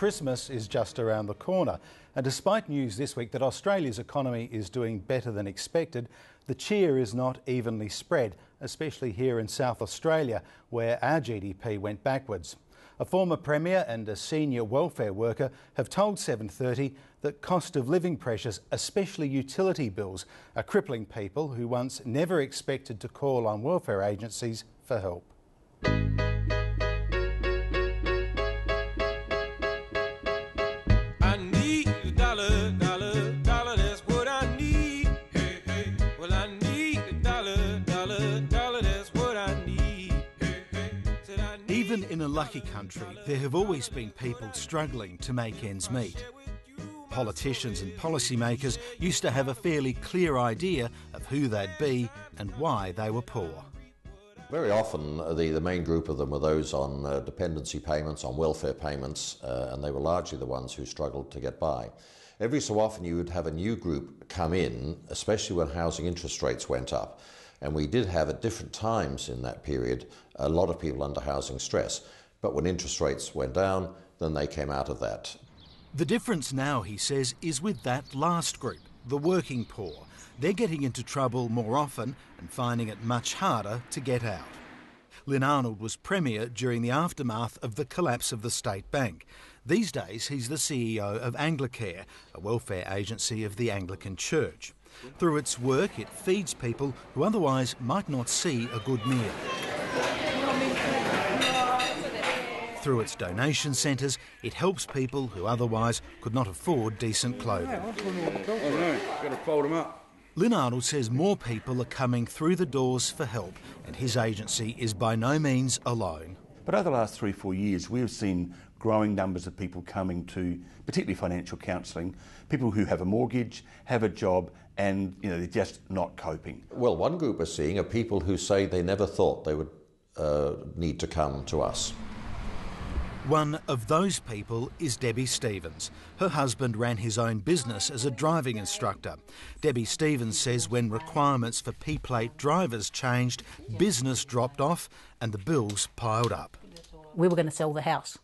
Christmas is just around the corner, and despite news this week that Australia's economy is doing better than expected, the cheer is not evenly spread, especially here in South Australia, where our GDP went backwards. A former Premier and a senior welfare worker have told 7:30 that cost of living pressures, especially utility bills, are crippling people who once never expected to call on welfare agencies for help. Even in a lucky country, there have always been people struggling to make ends meet. Politicians and policymakers used to have a fairly clear idea of who they'd be and why they were poor. Very often the main group of them were those on dependency payments, on welfare payments, and they were largely the ones who struggled to get by. Every so often you would have a new group come in, especially when housing interest rates went up. And we did have at different times in that period a lot of people under housing stress. But when interest rates went down, then they came out of that. The difference now, he says, is with that last group, the working poor. They're getting into trouble more often and finding it much harder to get out. Lynn Arnold was Premier during the aftermath of the collapse of the State Bank. These days he's the CEO of Anglicare, a welfare agency of the Anglican Church. Through its work, it feeds people who otherwise might not see a good meal. Through its donation centres, it helps people who otherwise could not afford decent clothing. Got to fold them up. Lynn Arnold says more people are coming through the doors for help, and his agency is by no means alone. But over the last 3 or 4 years, we've seen growing numbers of people coming to, particularly financial counselling, people who have a mortgage, have a job, and they're just not coping. Well, one group we're seeing are people who say they never thought they would need to come to us. One of those people is Debbie Stevens. Her husband ran his own business as a driving instructor. Debbie Stevens says when requirements for P-plate drivers changed, business dropped off and the bills piled up. We were going to sell the house,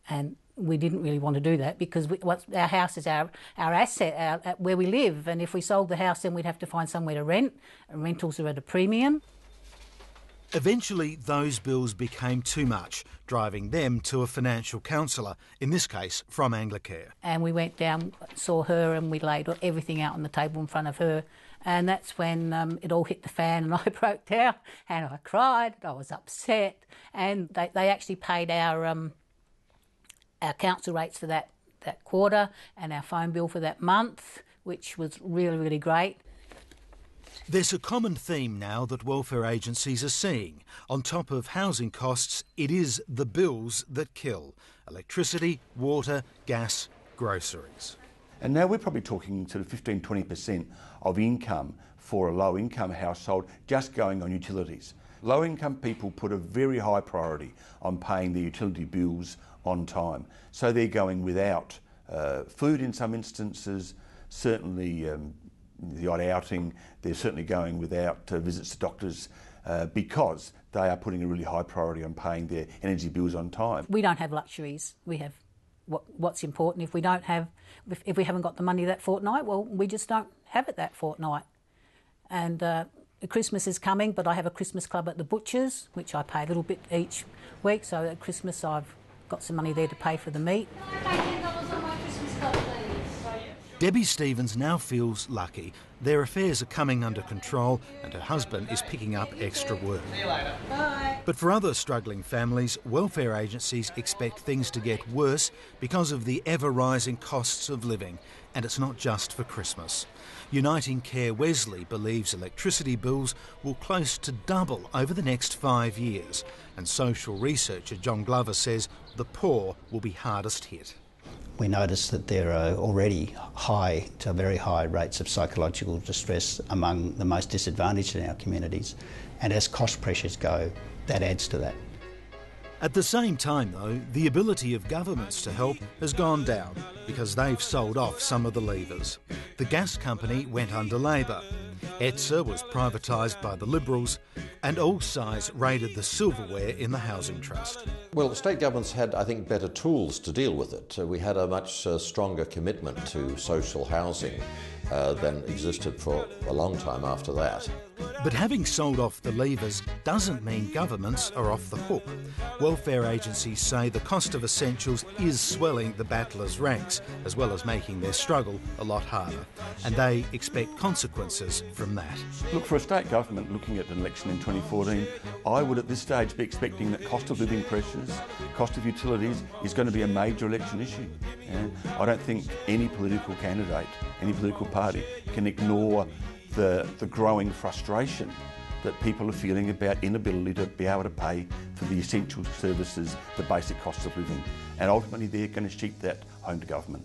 and we didn't really want to do that because our house is our asset, where we live, and if we sold the house then we'd have to find somewhere to rent, and rentals are at a premium. Eventually, those bills became too much, driving them to a financial counsellor, in this case from Anglicare. And we went down, saw her, and we laid everything out on the table in front of her. And that's when it all hit the fan and I broke down and I cried, I was upset. And they actually paid our council rates for that quarter and our phone bill for that month, which was really, really great. There's a common theme now that welfare agencies are seeing. On top of housing costs, it is the bills that kill. Electricity, water, gas, groceries. And now we're probably talking sort of 15-20% of income for a low-income household just going on utilities. Low-income people put a very high priority on paying their utility bills on time. So they're going without food in some instances, certainly the odd outing. They're certainly going without visits to doctors because they are putting a really high priority on paying their energy bills on time. We don't have luxuries. We have what's important. If we haven't got the money that fortnight, well, we just don't have it that fortnight. And Christmas is coming, but I have a Christmas club at the butcher's, which I pay a little bit each week. So at Christmas, I've got some money there to pay for the meat. Debbie Stevens now feels lucky. Their affairs are coming under control and her husband is picking up extra work. See you later. Bye. But for other struggling families, welfare agencies expect things to get worse because of the ever-rising costs of living. And it's not just for Christmas. Uniting Care Wesley believes electricity bills will close to double over the next 5 years. And social researcher John Glover says the poor will be hardest hit. We notice that there are already high to very high rates of psychological distress among the most disadvantaged in our communities. And as cost pressures go, that adds to that. At the same time, though, the ability of governments to help has gone down because they've sold off some of the levers. The gas company went under labour. ETSA was privatised by the Liberals, and Allsize raided the silverware in the Housing Trust. Well, state governments had, I think, better tools to deal with it. We had a much stronger commitment to social housing than existed for a long time after that. But having sold off the levers doesn't mean governments are off the hook. Welfare agencies say the cost of essentials is swelling the battlers' ranks, as well as making their struggle a lot harder. And they expect consequences from that. Look, for a state government looking at an election in 2014, I would at this stage be expecting that cost of living pressures, cost of utilities is going to be a major election issue. And I don't think any political candidate, any political party can ignore the growing frustration that people are feeling about inability to be able to pay for the essential services, the basic costs of living. And ultimately they're going to sheep that home to government.